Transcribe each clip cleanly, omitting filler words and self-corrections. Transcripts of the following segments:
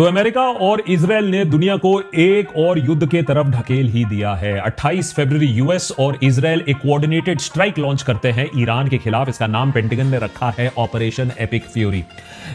तो अमेरिका और इजराइल ने दुनिया को एक और युद्ध के तरफ ढकेल ही दिया है। 28 फरवरी यूएस और इजराइल एक कोऑर्डिनेटेड स्ट्राइक लॉन्च करते हैं ईरान के खिलाफ। इसका नाम पेंटागन ने रखा है operation epic fury.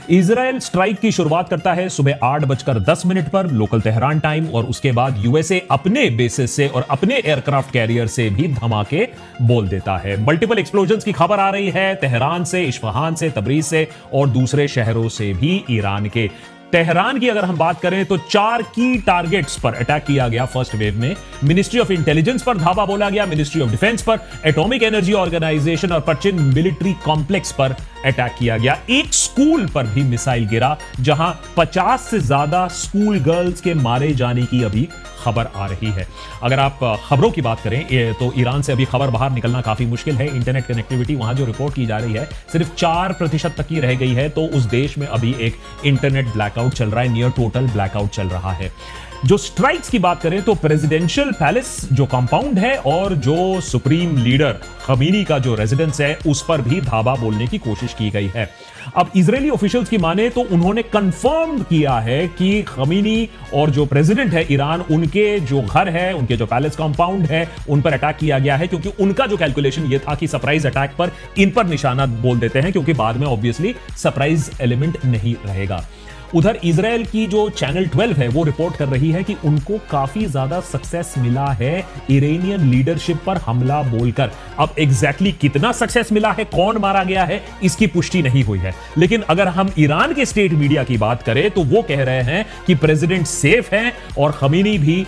Israel strike की शुरुआत करता है सुबह 8:10 पर लोकल तेहरान टाइम, और उसके बाद यूएसए अपने बेसिस से और अपने एयरक्राफ्ट कैरियर से भी धमाके बोल देता है। मल्टीपल एक्सप्लोजन्स की खबर आ रही है तेहरान से, इस्फहान से, तबरीज से और दूसरे शहरों से भी ईरान के। तेहरान की अगर हम बात करें तो 4 की टारगेट्स पर अटैक किया गया फर्स्ट वेव में। मिनिस्ट्री ऑफ इंटेलिजेंस पर धावा बोला गया, मिनिस्ट्री ऑफ डिफेंस पर, एटॉमिक एनर्जी ऑर्गेनाइजेशन और पश्चिम मिलिट्री कॉम्प्लेक्स पर अटैक किया गया। एक स्कूल पर भी मिसाइल गिरा, जहां 50 से ज्यादा स्कूल गर्ल्स के मारे जाने की अभी खबर आ रही है। अगर आप खबरों की बात करें तो ईरान से अभी खबर बाहर निकलना काफी मुश्किल है। इंटरनेट कनेक्टिविटी वहां जो रिपोर्ट की जा रही है सिर्फ 4% तक की रह गई है, तो उस देश में अभी एक इंटरनेट ब्लैकआउट चल रहा है, नियर टोटल ब्लैकआउट चल रहा है। जो स्ट्राइक्स की बात करें तो प्रेसिडेंशियल पैलेस जो कंपाउंड है और जो सुप्रीम लीडर खमीनी का जो रेजिडेंस है उस पर भी धावा बोलने की कोशिश की गई है। अब इजरायली ऑफिशियल्स की माने तो उन्होंने कंफर्म किया है कि खमीनी और जो प्रेसिडेंट है ईरान, उनके जो घर है, उनके जो पैलेस कंपाउंड है, उन पर अटैक किया गया है, क्योंकि उनका जो कैलकुलेशन ये था कि सरप्राइज अटैक पर इन पर निशाना बोल देते हैं, क्योंकि बाद में ऑब्वियसली सरप्राइज एलिमेंट नहीं रहेगा। उधर इजराइल की जो चैनल 12 है वो रिपोर्ट कर रही है कि उनको काफी ज्यादा सक्सेस मिला है इरानियन लीडरशिप पर हमला बोलकर। अब एग्जैक्टली कितना सक्सेस मिला है, कौन मारा गया है, इसकी पुष्टि नहीं हुई है। लेकिन अगर हम ईरान के स्टेट मीडिया की बात करें तो वो कह रहे हैं कि प्रेसिडेंट सेफ हैं और खमीनी भी,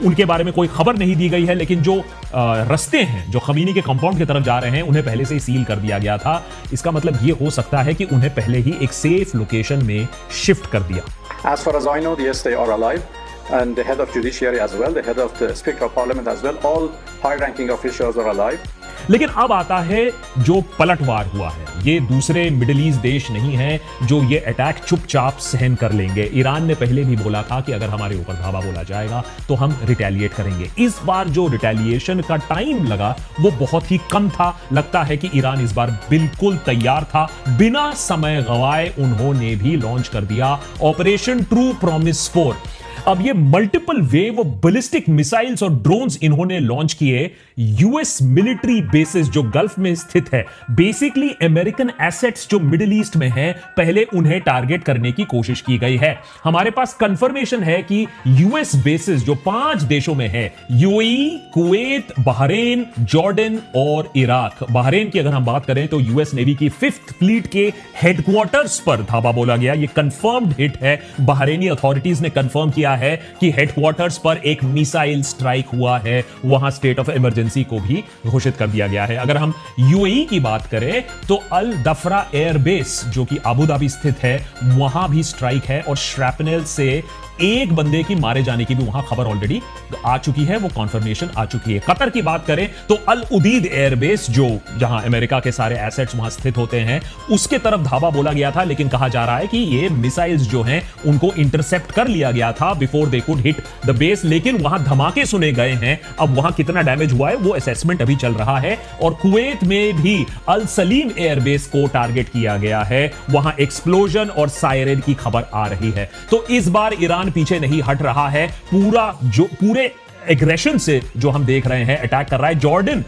उनके बारे में कोई खबर नहीं दी गई है, लेकिन जो रास्ते हैं जो खमीनी के कंपाउंड की तरफ जा रहे हैं उन्हें पहले से ही सील कर दिया गया था। इसका मतलब ये हो सकता है कि उन्हें पहले ही एक सेफ लोकेशन में शिफ्ट कर दिया। As far as I know, yes, they are alive, and the head of judiciary as well, the head of the speaker of parliament as well, all high-ranking officials are alive. लेकिन अब आता है जो पलटवार हुआ है। ये दूसरे मिडिल ईस्ट देश नहीं है जो ये अटैक चुपचाप सहन कर लेंगे। ईरान ने पहले भी बोला था कि अगर हमारे ऊपर धावा बोला जाएगा तो हम रिटेलिएट करेंगे। इस बार जो रिटेलिएशन का टाइम लगा वो बहुत ही कम था। लगता है कि ईरान इस बार बिल्कुल तैयार था। बिना समय गंवाए उन्होंने भी लॉन्च कर दिया ऑपरेशन ट्रू प्रॉमिस 4। अब ये मल्टीपल वेव बैलिस्टिक मिसाइल्स और ड्रोन्स इन्होंने लॉन्च किए यूएस मिलिट्री बेसिस जो गल्फ में स्थित है। बेसिकली अमेरिकन एसेट्स जो मिडिल ईस्ट में हैं, पहले उन्हें टारगेट करने की कोशिश की गई है। हमारे पास कंफर्मेशन है कि यूएस बेसिस जो 5 देशों में है, यूएई, कुवैत, बहरीन, जॉर्डन और इराक। बहरीन की अगर हम बात करें तो यूएस नेवी की 5th फ्लीट के हेडक्वार्टर्स पर धावा बोला गया। ये कंफर्म्ड हिट है। बहरीनी अथॉरिटीज ने कंफर्म किया है कि हेडक्वार्टर्स पर एक मिसाइल स्ट्राइक हुआ है। वहां स्टेट ऑफ इमरजेंसी को भी घोषित कर दिया गया है। अगर हम यूएई की बात करें तो अल दफरा एयरबेस जो कि अबू धाबी स्थित है, वहां भी स्ट्राइक है और श्रैपनेल से एक बंदे की मारे जाने की भी वहां खबर ऑलरेडी आ चुकी है, वो कॉन्फर्मेशन आ चुकी है। कतर की बात करें तो अल उदीद एयरबेस जो जहां अमेरिका के सारे एसेट्स वहां स्थित होते हैं, उसके तरफ धावा बोला गया था, लेकिन कहा जा रहा है कि ये मिसाइल्स जो हैं उनको इंटरसेप्ट कर लिया गया था before they could hit the base. लेकिन वहां धमाके सुने गए हैं। अब वहां कितना डैमेज हुआ है वो असेसमेंट अभी चल रहा है। और कुवैत में भी अल सलीम एयरबेस को टारगेट किया गया है, वहां एक्सप्लोजन और सायरन की खबर आ रही है। तो इस बार ईरान पीछे नहीं हट रहा है। पूरे एग्रेशन से जो हम देख रहे हैं अटैक कर रहा है। जॉर्डन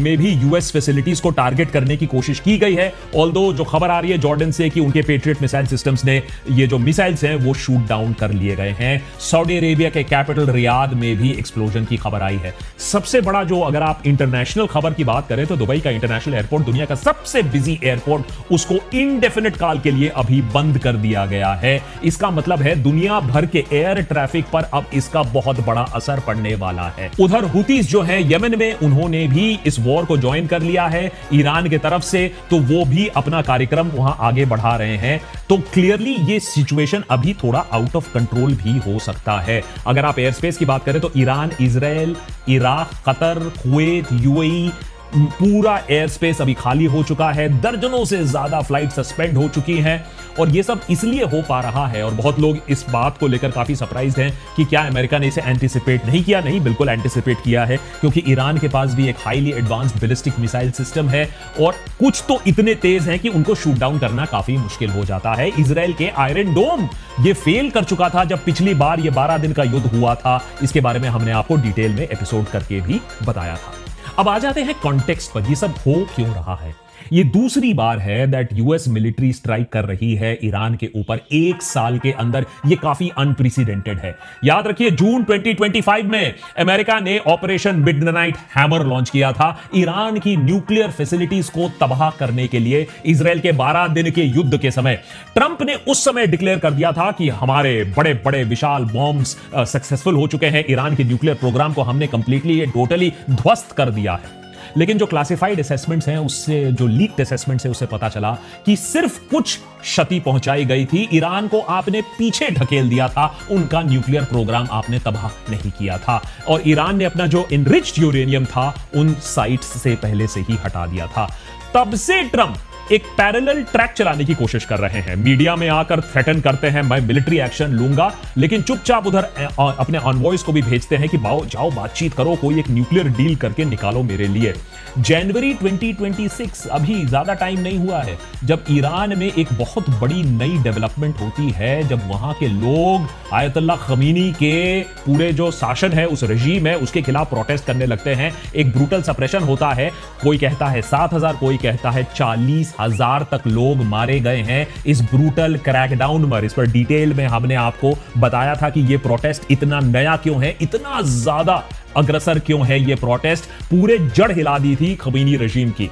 में भी यूएस फैसिलिटीज को टारगेट करने की कोशिश की गई है। ऑल्दो जो खबर आ रही है जॉर्डन से कि उनके पेट्रियट मिसाइल सिस्टम्स ने ये जो मिसाइल्स हैं वो शूट डाउन कर लिए गए हैं। सऊदी अरेबिया के कैपिटल रियाद में भी एक्सप्लोजन की खबर आई है। सबसे बड़ा जो अगर आप इंटरनेशनल खबर की बात करें तो दुबई का इंटरनेशनल एयरपोर्ट, दुनिया का सबसे बिजी एयरपोर्ट, उसको इंडेफिनिट काल के लिए अभी बंद कर दिया गया है। इसका मतलब है दुनिया भर के एयर ट्रैफिक पर अब इसका बहुत बड़ा असर पड़ने वाला है। उधर हुतीज जो है यमन में, उन्होंने भी इस वॉर को ज्वाइन कर लिया है ईरान की तरफ से, तो वो भी अपना कार्यक्रम वहां आगे बढ़ा रहे हैं। तो क्लियरली ये सिचुएशन अभी थोड़ा आउट ऑफ कंट्रोल भी हो सकता है। अगर आप एयर स्पेस की बात करें तो Iran, Israel, Iraq, Qatar, Kuwait, UAE, पूरा एयर स्पेस अभी खाली हो चुका है, दर्जनों से ज्यादा फ्लाइट सस्पेंड हो चुकी हैं और ये सब इसलिए हो पा रहा है। और बहुत लोग इस बात को लेकर काफी सरप्राइज्ड हैं कि क्या अमेरिका ने इसे एंटिसिपेट नहीं किया। नहीं, बिल्कुल एंटिसिपेट किया है, क्योंकि ईरान के पास भी एक highly advanced ballistic missile system है और कुछ तो इतने तेज हैं कि उनको शूट डाउन करना काफी मुश्किल हो जाता है। इजराइल के आयरन डोम ये फेल कर चुका था जब पिछली बार ये 12 दिन का युद्ध हुआ था। इसके बारे में हमने आपको डिटेल में एपिसोड करके भी बताया था। अब आ जाते हैं कॉन्टेक्स्ट पर, ये सब हो क्यों रहा है। ये दूसरी बार है दैट यूएस मिलिट्री स्ट्राइक कर रही है ईरान के ऊपर एक साल के अंदर। ये काफी अनप्रेसिडेंटेड है। याद रखिए, जून 2025 में अमेरिका ने ऑपरेशन मिडनाइट हैमर लॉन्च किया था ईरान की न्यूक्लियर फैसिलिटीज को तबाह करने के लिए। इजराइल के 12 दिन के युद्ध के समय ट्रंप ने उस समय डिक्लेयर कर दिया था कि हमारे बड़े बड़े विशाल बॉम्ब्स सक्सेसफुल हो चुके हैं, ईरान के न्यूक्लियर प्रोग्राम को हमने कंप्लीटली टोटली ध्वस्त कर दिया है। लेकिन जो क्लासिफाइड असेसमेंट्स हैं, उससे जो लीक्ड असेसमेंट्स है, उससे पता चला कि सिर्फ कुछ क्षति पहुंचाई गई थी। ईरान को आपने पीछे ढकेल दिया था, उनका न्यूक्लियर प्रोग्राम आपने तबाह नहीं किया था। और ईरान ने अपना जो इनरिच्ड यूरेनियम था उन साइट्स से पहले से ही हटा दिया था। तब से ट्रंप एक पैरेलल ट्रैक चलाने की कोशिश कर रहे हैं। मीडिया में आकर थ्रेटन करते हैं मैं मिलिट्री एक्शन लूंगा, लेकिन चुपचाप उधर अपने ऑनवॉइस को भी भेजते हैं कि जाओ बातचीत करो, कोई एक न्यूक्लियर डील करके निकालो मेरे लिए। जनवरी 2026, अभी ज्यादा टाइम नहीं हुआ है, जब ईरान में एक बहुत बड़ी नई डेवलपमेंट होती है, जब वहां के लोग आयतुल्लाह खमीनी के पूरे जो शासन है, उस रजीम है, उसके खिलाफ प्रोटेस्ट करने लगते हैं। एक ब्रूटल सप्रेशन होता है। कोई कहता है 7,000, कोई कहता है 40,000 तक लोग मारे गए हैं इस ब्रूटल क्रैकडाउन पर। इस पर डिटेल में हमने आपको बताया था कि यह प्रोटेस्ट इतना नया क्यों है, इतना ज्यादा अग्रसर क्यों है। यह प्रोटेस्ट पूरे जड़ हिला दी थी खमीनी रजीम की।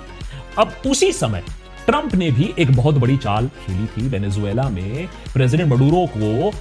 अब उसी समय ट्रंप ने भी एक बहुत बड़ी चाल खेली थी। वेनेजुएला में प्रेसिडेंट मडुरो को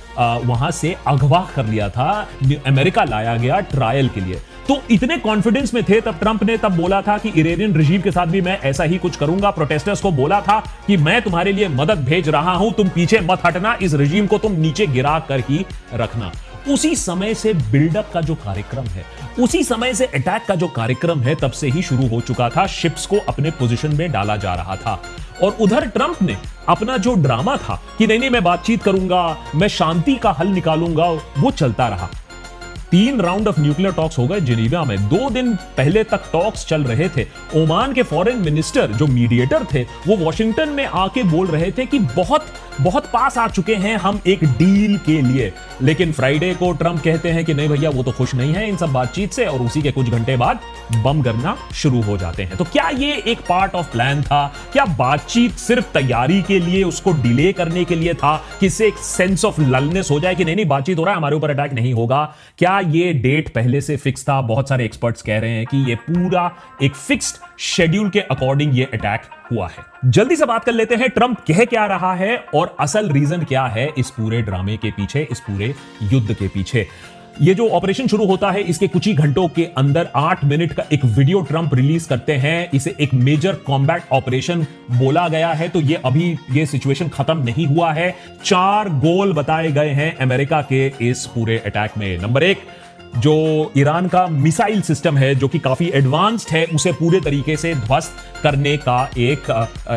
वहां से अगवा कर लिया था, अमेरिका लाया गया ट्रायल के लिए। तो इतने कॉन्फिडेंस में थे तब ट्रंप ने तब बोला था कि इरानियन रजीम के साथ भी मैं ऐसा ही कुछ करूंगा। प्रोटेस्टर्स को बोला था कि मैं तुम्हारे लिए मदद भेज रहा हूं, तुम पीछे मत हटना, इस रजीम को तुम नीचे गिरा कर ही रखना। उसी समय से बिल्डअप का जो कार्यक्रम है, उसी समय से अटैक का जो कार्यक्रम है, तब से ही शुरू हो चुका था। शिप्स को अपने पोजीशन में डाला जा रहा था और उधर ट्रंप ने अपना जो ड्रामा था कि नहीं मैं बातचीत करूंगा, मैं शांति का हल निकालूंगा, वो चलता रहा। 3 राउंड ऑफ न्यूक्लियर टॉक्स हो गए जिनीवा में। 2 दिन पहले तक टॉक्स चल रहे थे। ओमान के फॉरेन मिनिस्टर जो मीडिएटर थे, वो वॉशिंगटन में आके बोल रहे थे कि बहुत बहुत पास आ चुके हैं हम एक डील के लिए। लेकिन फ्राइडे को ट्रंप कहते हैं कि नहीं भैया, वो तो खुश नहीं है इन सब बातचीत से, और उसी के कुछ घंटे बाद बम गिरना शुरू हो जाते हैं। तो क्या ये एक पार्ट ऑफ प्लान था? क्या बातचीत सिर्फ तैयारी के लिए, उसको डिले करने के लिए था, किससे एक सेंस ऑफ ललनेस हो जाए कि नहीं बातचीत हो रहा है, हमारे ऊपर अटैक नहीं होगा? क्या ये डेट पहले से फिक्स था? बहुत सारे एक्सपर्ट्स कह रहे हैं कि ये पूरा एक फिक्स्ड शेड्यूल के अकॉर्डिंग ये अटैक हुआ है। जल्दी से बात कर लेते हैं ट्रंप कह क्या रहा है और असल रीजन क्या है इस पूरे ड्रामे के पीछे, इस पूरे युद्ध के पीछे। ये जो ऑपरेशन शुरू होता है, इसके कुछ ही घंटों के अंदर 8 मिनट का एक वीडियो ट्रंप रिलीज करते हैं। इसे एक मेजर कॉम्बैट ऑपरेशन बोला गया है। तो ये अभी ये सिचुएशन खत्म नहीं हुआ है। 4 गोल बताए गए हैं अमेरिका के इस पूरे अटैक में। नंबर 1, जो ईरान का मिसाइल सिस्टम है, जो कि काफी एडवांस्ड है, उसे पूरे तरीके से ध्वस्त करने का एक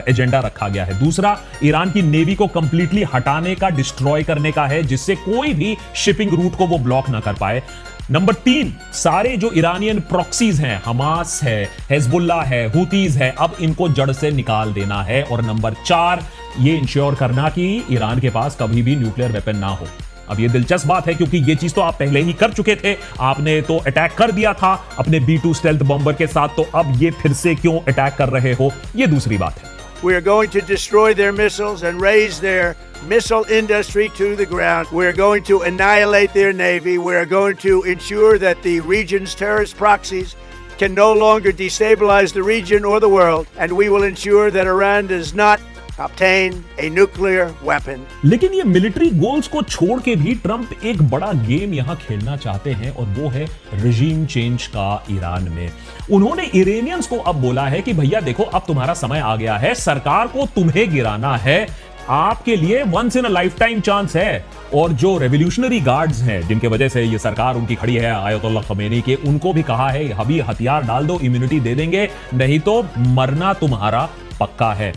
एजेंडा रखा गया है। दूसरा, ईरान की नेवी को कंप्लीटली हटाने का, डिस्ट्रॉय करने का है, जिससे कोई भी शिपिंग रूट को वो ब्लॉक ना कर पाए। नंबर 3, सारे जो ईरानियन प्रॉक्सीज हैं, हमास है, हिजबुल्ला है, हुतीज है, अब इनको जड़ से निकाल देना है। और नंबर 4, ये इंश्योर करना कि ईरान के पास कभी भी न्यूक्लियर वेपन ना हो। अब ये दिलचस्प बात है क्योंकि ये चीज तो आप पहले ही कर चुके थे। आपने तो अटैक कर दिया था अपने B-2 स्टेल्थ बॉम्बर के साथ, तो अब ये फिर से क्यों अटैक कर रहे हो, ये दूसरी बात है। We are going to destroy their missiles and raise their missile industry to the ground. We are going to annihilate their navy. We are going to ensure that the region's terrorist proxies can no longer destabilize the region or the world. And we will ensure that Iran does not obtain a nuclear weapon. लेकिन ये military goals को छोड़ के भी Trump एक बड़ा game यहां खेलना चाहते हैं, और वो है रिजीम चेंज का ईरान में। उन्होंने इरानियंस को अब बोला है कि भैया देखो, अब तुम्हारा समय आ गया है, सरकार को तुम्हें गिराना है, आपके लिए once in a lifetime chance है। और जो रेवोल्यूशनरी गार्ड्स हैं जिनके वजह से ये सरकार उनकी खड़ी है आयतुल्लाह खमेनी के, उनको भी कहा है अभी हथियार डाल दो, इम्यूनिटी दे देंगे, नहीं तो मरना तुम्हारा पक्का है।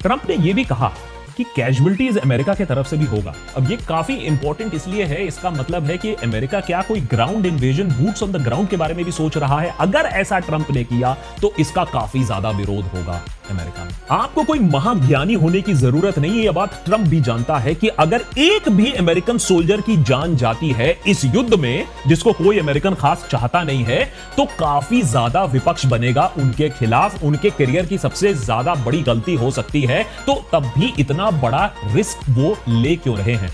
ट्रंप ने यह भी कहा कि कैजुअलिटीज अमेरिका की तरफ से भी होगा। अब ये काफी इंपॉर्टेंट इसलिए है, इसका मतलब है कि अमेरिका क्या कोई ground invasion, boots on the ground के बारे में भी सोच रहा है। अगर ऐसा ट्रंप ने किया तो इसका काफी ज्यादा विरोध होगा अमेरिका में। आपको कोई महाज्ञानी होने की जरूरत नहीं है, यह बात ट्रंप भी जानता है कि अगर एक भी अमेरिकन सोल्जर की जान जाती है इस युद्ध में, जिसको कोई अमेरिकन खास चाहता नहीं है, तो काफी ज्यादा विपक्ष बनेगा उनके खिलाफ। उनके करियर की सबसे ज्यादा बड़ी गलती हो सकती है, तो तब भी इतना बड़ा रिस्क वो ले क्यों रहे हैं?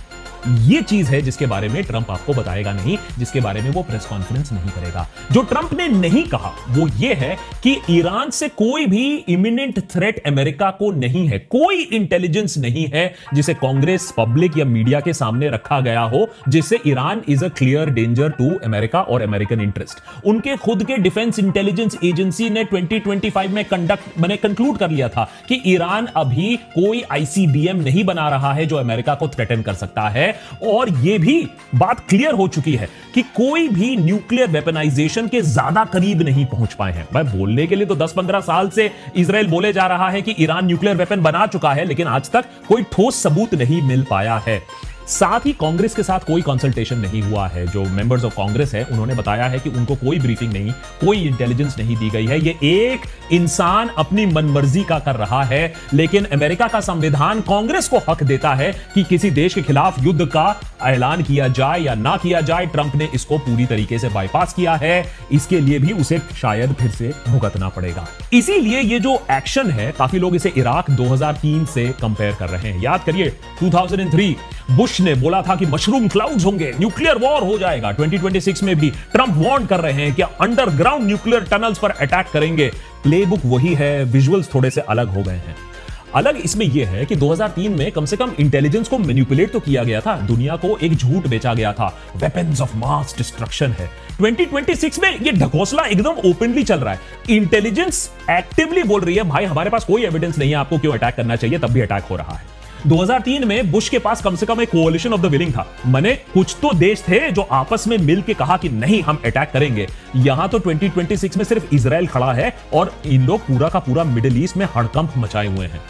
ये चीज है जिसके बारे में ट्रंप आपको बताएगा नहीं, जिसके बारे में वो प्रेस कॉन्फ्रेंस नहीं करेगा। जो ट्रंप ने नहीं कहा वो ये है कि ईरान से कोई भी इमिनेंट थ्रेट अमेरिका को नहीं है। कोई इंटेलिजेंस नहीं है जिसे कांग्रेस, पब्लिक या मीडिया के सामने रखा गया हो जिससे Iran is a clear danger to America और अमेरिकन इंटरेस्ट। उनके खुद के डिफेंस इंटेलिजेंस एजेंसी ने 2025 में कंक्लूड कर लिया था कि ईरान अभी कोई आईसीबीएम नहीं बना रहा है जो अमेरिका को थ्रेटन कर सकता है। और यह भी बात क्लियर हो चुकी है कि कोई भी न्यूक्लियर वेपनाइजेशन के ज्यादा करीब नहीं पहुंच पाए हैं। भाई बोलने के लिए तो 10-15 साल से इजराइल बोले जा रहा है कि ईरान न्यूक्लियर वेपन बना चुका है, लेकिन आज तक कोई ठोस सबूत नहीं मिल पाया है। साथ ही कांग्रेस के साथ कोई कंसल्टेशन नहीं हुआ है। जो मेंबर्स ऑफ कांग्रेस है उन्होंने बताया है कि उनको कोई ब्रीफिंग नहीं, कोई इंटेलिजेंस नहीं दी गई है। ये एक इंसान अपनी मनमर्जी का कर रहा है, लेकिन अमेरिका का संविधान कांग्रेस को हक देता है कि किसी देश के खिलाफ युद्ध का ऐलान किया जाए या ना किया जाए। ट्रंप ने इसको पूरी तरीके से बाईपास किया है, इसके लिए भी उसे शायद फिर से भुगतना पड़ेगा। इसीलिए ये जो एक्शन है, काफी लोग इसे इराक 2003 से कंपेयर कर रहे हैं। याद करिए 2003 बुश ने बोला था कि मशरूम क्लाउड्स होंगे, न्यूक्लियर वॉर हो जाएगा। 2026 में भी ट्रंप वार्न कर रहे हैं कि अंडरग्राउंड न्यूक्लियर टनल्स पर अटैक करेंगे। प्लेबुक वही है, विजुअल्स थोड़े से अलग हो गए हैं। अलग इसमें यह है कि 2003 में कम से कम इंटेलिजेंस को मैनिपुलेट तो किया गया था, दुनिया को एक झूठ बेचा गया था, वेपन्स ऑफ मास डिस्ट्रक्शन है। 2026 में यह ढकोसला एकदम ओपनली चल रहा है। इंटेलिजेंस एक्टिवली बोल रही है भाई हमारे पास कोई एविडेंस नहीं है, आपको क्यों अटैक करना चाहिए, तब भी अटैक हो रहा है। 2003 में बुश के पास कम से कम एक कोalition ऑफ द विलिंग था, माने कुछ तो देश थे जो आपस में मिलकर कहा कि नहीं हम अटैक करेंगे। यहां तो 2026 में सिर्फ इजराइल खड़ा है और इन लोग पूरा का पूरा मिडिल ईस्ट में हड़कंप मचाए हुए हैं।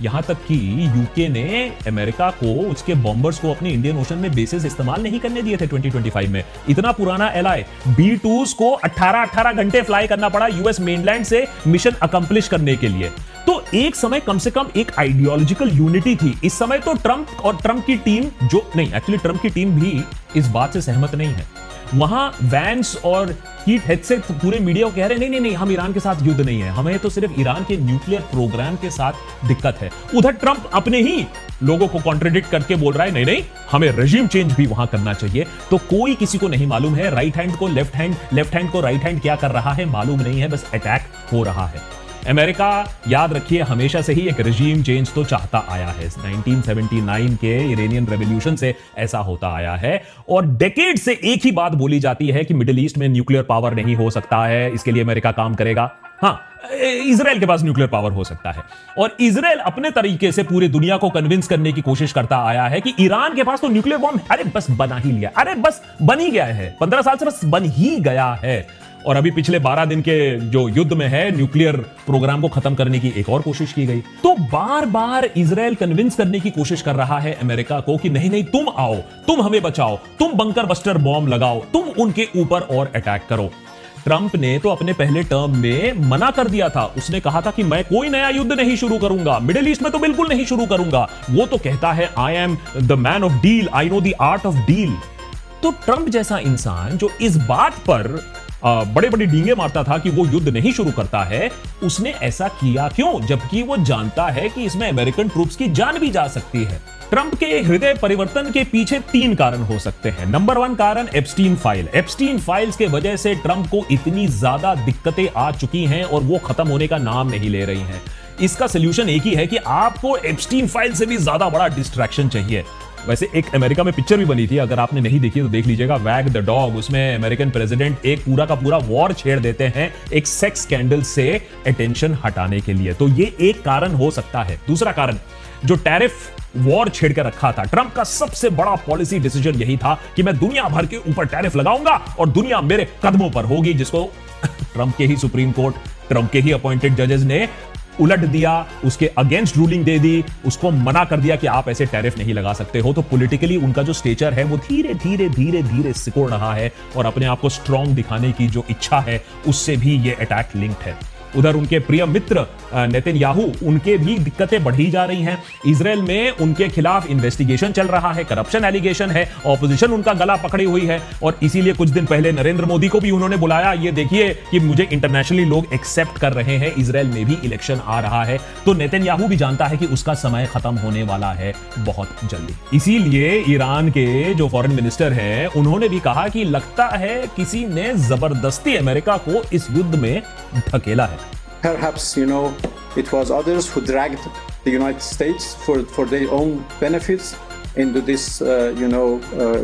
यहां तक कि यूके ने अमेरिका को, उसके बॉम्बर्स को अपने इंडियन ओशन में बेसिस इस्तेमाल नहीं करने दिए थे 2025 में। इतना पुराना एलाय B-2s को 18 घंटे फ्लाई करना पड़ा यूएस मेनलैंड से मिशन अकम्प्लिश करने के लिए। तो एक समय कम से कम एक आइडियोलॉजिकल यूनिटी थी। इस समय तो ट्रंप और ट्रंप की टीम एक्चुअली ट्रंप की टीम भी इस बात से सहमत नहीं है। वहां वैंस और कीट हेडसेट पूरे मीडिया को कह रहे हैं नहीं हम ईरान के साथ युद्ध नहीं है, हमें तो सिर्फ ईरान के न्यूक्लियर प्रोग्राम के साथ दिक्कत है। उधर ट्रंप अपने ही लोगों को कॉन्ट्रडिक्ट करके बोल रहा है नहीं हमें रेजिम चेंज भी वहां करना चाहिए। तो कोई किसी को नहीं मालूम है, राइट हैंड को लेफ्ट हैंड, लेफ्ट हैंड को राइट हैंड क्या कर रहा है मालूम नहीं है, बस अटैक हो रहा है। अमेरिका याद रखिए हमेशा से ही एक रेजिम चेंज तो चाहता आया है। 1979 के इरानियन रेवोल्यूशन से ऐसा होता आया है और डेकेड से एक ही बात बोली जाती है कि मिडिल ईस्ट में न्यूक्लियर पावर नहीं हो सकता है, इसके लिए अमेरिका काम करेगा। हाँ, इजराइल के पास न्यूक्लियर पावर हो सकता है और इजराइल अपने तरीके से पूरी दुनिया को कन्विंस करने की कोशिश करता आया है कि ईरान के पास तो न्यूक्लियर बॉम्ब, अरे बस बना ही लिया, अरे बस बन ही गया है, 15 साल से बस बन ही गया है। और अभी पिछले 12 दिन के जो युद्ध में है न्यूक्लियर प्रोग्राम को खत्म करने की एक और कोशिश की गई। तो बार बार इजराइल कन्विंस करने की कोशिश कर रहा है अमेरिका को कि नहीं तुम आओ, तुम हमें बचाओ, तुम बंकर बस्टर बॉम्ब लगाओ, तुम उनके ऊपर और अटैक करो। ट्रंप ने तो अपने पहले टर्म में मना कर दिया था, उसने कहा था कि मैं कोई नया युद्ध नहीं शुरू करूंगा, मिडिल ईस्ट में तो बिल्कुल नहीं शुरू करूंगा। वो तो कहता है I am the man of deal, I know the art of deal. तो ट्रंप जैसा इंसान जो इस बात पर बड़े बड़े डींगे मारता था कि वो युद्ध नहीं शुरू करता है, उसने ऐसा किया क्यों, जबकि वो जानता है कि इसमें अमेरिकन ट्रूप्स की जान भी जा सकती है। ट्रंप के हृदय परिवर्तन के पीछे 3 कारण हो सकते हैं। नंबर 1 कारण एप्स्टीन फाइल। एप्स्टीन फाइल्स के वजह से ट्रंप को इतनी ज्यादा दिक्कतें आ चुकी हैं और वो खत्म होने का नाम नहीं ले रही हैं। इसका सोल्यूशन एक ही है कि आपको एप्स्टीन फाइल से भी ज्यादा बड़ा डिस्ट्रैक्शन चाहिए। वैसे एक अमेरिका में पिक्चर भी बनी थी, अगर आपने नहीं देखी तो देख लीजिएगा, वैग द डॉग। उसमें अमेरिकन प्रेसिडेंट एक पूरा का पूरा वॉर छेड़ देते हैं एक सेक्स स्कैंडल से अटेंशन हटाने के लिए। तो ये एक कारण हो सकता है। दूसरा कारण, जो टैरिफ वॉर छेड़ के रखा था। ट्रंप का सबसे बड़ा पॉलिसी डिसीजन यही था कि मैं दुनिया भर के ऊपर टैरिफ लगाऊंगा और दुनिया मेरे कदमों पर होगी, जिसको ट्रंप के ही सुप्रीम कोर्ट, ट्रंप के ही अपॉइंटेड जजेस ने उलट दिया, उसके अगेंस्ट रूलिंग दे दी, उसको मना कर दिया कि आप ऐसे टैरिफ नहीं लगा सकते हो। तो पॉलिटिकली उनका जो स्टेचर है वो धीरे धीरे धीरे धीरे सिकुड़ रहा है और अपने आप को स्ट्रांग दिखाने की जो इच्छा है उससे भी ये अटैक लिंक्ड है। उधर उनके प्रिय मित्र नेतन्याहू, उनके भी दिक्कतें बढ़ी जा रही हैं। इजराइल में उनके खिलाफ इन्वेस्टिगेशन चल रहा है, करप्शन एलिगेशन है, ऑपोजिशन उनका गला पकड़ी हुई है और इसीलिए कुछ दिन पहले नरेंद्र मोदी को भी उन्होंने बुलाया। ये देखिए कि मुझे इंटरनेशनली लोग एक्सेप्ट कर रहे हैं, इजराइल में भी इलेक्शन आ रहा है। तो नेतन्याहू भी जानता है कि उसका समय खत्म होने वाला है बहुत जल्दी। इसीलिए ईरान के जो फॉरेन मिनिस्टर हैं उन्होंने भी कहा कि लगता है किसी ने जबरदस्ती अमेरिका को इस युद्ध में ढकेला है। Perhaps, it was others who dragged the United States for their own benefits into this,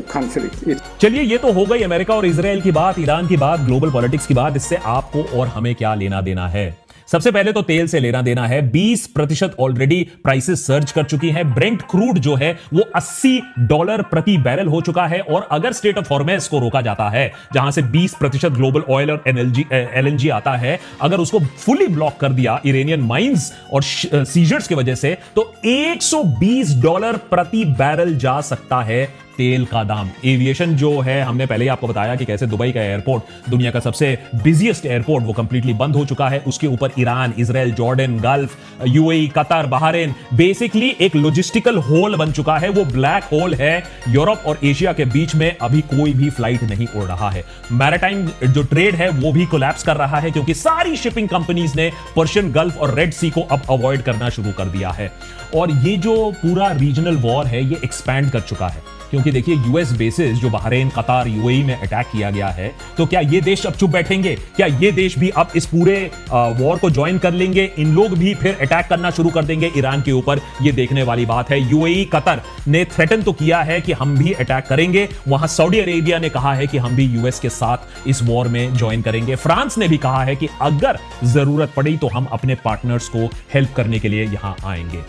conflict. चलिए, ये तो हो गई अमेरिका और इजराइल की बात, ईरान की बात, ग्लोबल पॉलिटिक्स की बात। इससे आपको और हमें क्या लेना देना है? सबसे पहले तो तेल से लेना देना है। 20% ऑलरेडी प्राइसेस सर्ज कर चुकी हैं। ब्रेंट क्रूड जो है वो $80 प्रति बैरल हो चुका है और अगर स्ट्रेट ऑफ हॉर्मुज को रोका जाता है, जहां से 20% ग्लोबल ऑयल और एलएनजी आता है, अगर उसको फुली ब्लॉक कर दिया इरानियन माइंस और सीजर्स की वजह से, तो $120 प्रति बैरल जा सकता है तेल का दाम। एविएशन जो है, हमने पहले ही आपको बताया कि कैसे दुबई का एयरपोर्ट, दुनिया का सबसे बिजिएस्ट एयरपोर्ट, वो कंप्लीटली बंद हो चुका है। उसके ऊपर Iran, Israel, Jordan, gulf, UAE, Qatar, Bahrain, basically एक लॉजिस्टिकल होल बन चुका है। वो ब्लैक होल है। यूरोप और एशिया के बीच में अभी कोई भी फ्लाइट नहीं उड़ रहा है। मैरिटाइम जो ट्रेड है वो भी कोलैप्स कर रहा है क्योंकि सारी शिपिंग कंपनीज ने पर्शियन गल्फ और रेड सी को अब अवॉइड करना शुरू कर दिया है। और ये जो पूरा रीजनल वॉर है ये एक्सपैंड कर चुका है क्योंकि देखिए यूएस बेसिस जो बहरीन, कतार, यूएई में अटैक किया गया है, तो क्या ये देश अब चुप बैठेंगे? क्या ये देश भी अब इस पूरे वॉर को ज्वाइन कर लेंगे? इन लोग भी फिर अटैक करना शुरू कर देंगे ईरान के ऊपर? ये देखने वाली बात है। यूएई, कतर ने थ्रेटन तो किया है कि हम भी अटैक करेंगे। वहां सऊदी अरेबिया ने कहा है कि हम भी यूएस के साथ इस वॉर में ज्वाइन करेंगे। फ्रांस ने भी कहा है कि अगर जरूरत पड़ी तो हम अपने पार्टनर्स को हेल्प करने के लिए यहां आएंगे।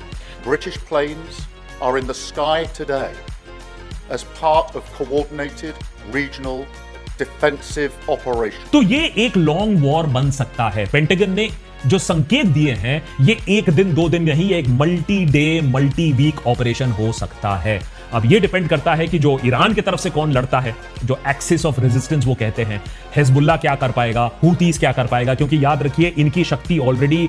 British planes are in the sky today as part of coordinated regional defensive operations. तो ये एक लॉन्ग वॉर बन सकता है। पेंटागन ने जो संकेत दिए हैं ये 1 दिन 2 दिन नहीं, एक multi day multi week operation हो सकता है। अब ये डिपेंड करता है कि जो ईरान की तरफ से कौन लड़ता है, जो एक्सिस ऑफ रेजिस्टेंस वो कहते हैं। हिजबुल्लाह क्या कर पाएगा, हूतीस क्या कर पाएगा, क्योंकि याद रखिए इनकी शक्ति ऑलरेडी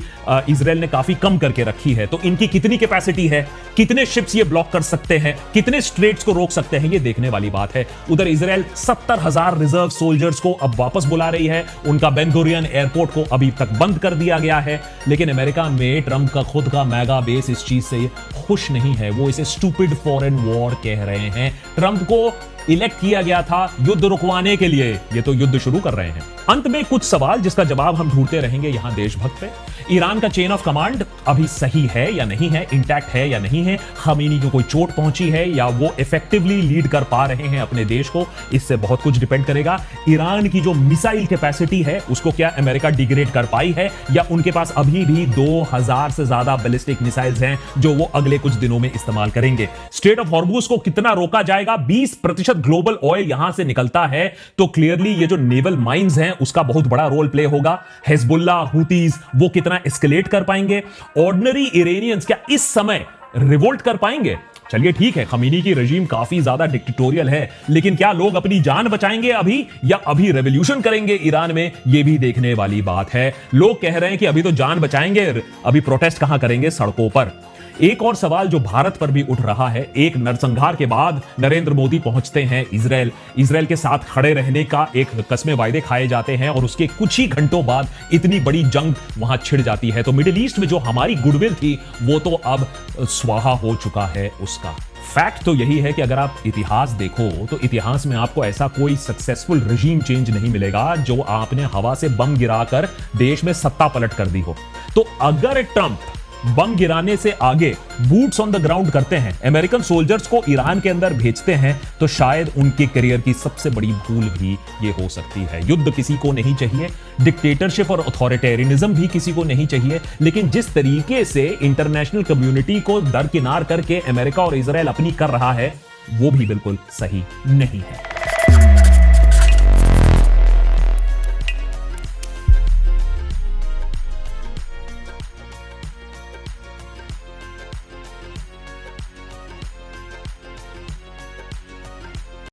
इजराइल ने काफी कम करके रखी है। तो इनकी कितनी कैपेसिटी है, कितने शिप्स ये ब्लॉक कर सकते हैं, कितने स्ट्रेट्स को रोक सकते हैं, ये देखने वाली बात है। उधर इजराइल 70,000 रिजर्व सोल्जर्स को अब वापस बुला रही है। उनका बेन गुरियन एयरपोर्ट को अभी तक बंद कर दिया गया है। लेकिन अमेरिका में ट्रंप का खुद का मेगा बेस इस चीज से खुश नहीं है। वो इसे स्टूपिड फॉरेन वॉर कह रहे हैं। ट्रंप को इलेक्ट किया गया था युद्ध रुकवाने के लिए, ये तो युद्ध शुरू कर रहे हैं। अंत में कुछ सवाल जिसका जवाब हम ढूंढते रहेंगे यहां देशभक्त पे। ईरान का चेन ऑफ कमांड अभी सही है या नहीं है, इंटैक्ट है या नहीं है, खमीनी को कोई चोट पहुंची है या वो इफेक्टिवली लीड कर पा रहे हैं अपने देश को, इससे बहुत कुछ डिपेंड करेगा। ईरान की जो मिसाइल कैपेसिटी है उसको क्या अमेरिका डिग्रेड कर पाई है या उनके पास अभी भी 2000 से ज्यादा बैलिस्टिक मिसाइल्स हैं जो वो अगले कुछ दिनों में इस्तेमाल करेंगे। स्ट्रेट ऑफ हॉर्मुज को कितना रोका जाएगा? 20% ग्लोबल ऑयल यहां से निकलता है तो क्लियरली ये जो नेवल माइंस हैं उसका बहुत बड़ा रोल प्ले होगा। हिजबुल्लाह, हूतीज वो कितना एस्केलेट कर पाएंगे? ऑर्डिनरी इरानियंस क्या इस समय रिवोल्ट कर पाएंगे? चलिए ठीक है, खमीनी की रजीम काफी ज्यादा डिक्टेटोरियल है, लेकिन क्या लोग अपनी जान बचाएंगे अभी या अभी रेवोल्यूशन करेंगे ईरान में? ये भी देखने वाली बात है। लोग कह रहे हैं कि अभी तो जान बचाएंगे, अभी प्रोटेस्ट कहां करेंगे? सड़कों पर। एक और सवाल जो भारत पर भी उठ रहा है, एक नरसंहार के बाद नरेंद्र मोदी पहुंचते हैं इजराइल के साथ खड़े रहने का एक कस्मे वायदे खाए जाते हैं और उसके कुछ ही घंटों बाद इतनी बड़ी जंग वहां छिड़ जाती है। तो मिडिल ईस्ट में जो हमारी गुडविल थी वो तो अब स्वाहा हो चुका है उसका। फैक्ट तो यही है कि अगर आप इतिहास देखो तो इतिहास में आपको ऐसा कोई सक्सेसफुल रजीम चेंज नहीं मिलेगा जो आपने हवा से बम गिराकर देश में सत्ता पलट कर दी हो। तो अगर ट्रंप बम गिराने से आगे बूट्स ऑन द ग्राउंड करते हैं, अमेरिकन सोल्जर्स को ईरान के अंदर भेजते हैं, तो शायद उनके करियर की सबसे बड़ी भूल भी ये हो सकती है। युद्ध किसी को नहीं चाहिए, डिक्टेटरशिप और अथॉरिटेरियनिज्म भी किसी को नहीं चाहिए, लेकिन जिस तरीके से इंटरनेशनल कम्युनिटी को दरकिनार करके अमेरिका और इजराइल अपनी कर रहा है, वो भी बिल्कुल सही नहीं है।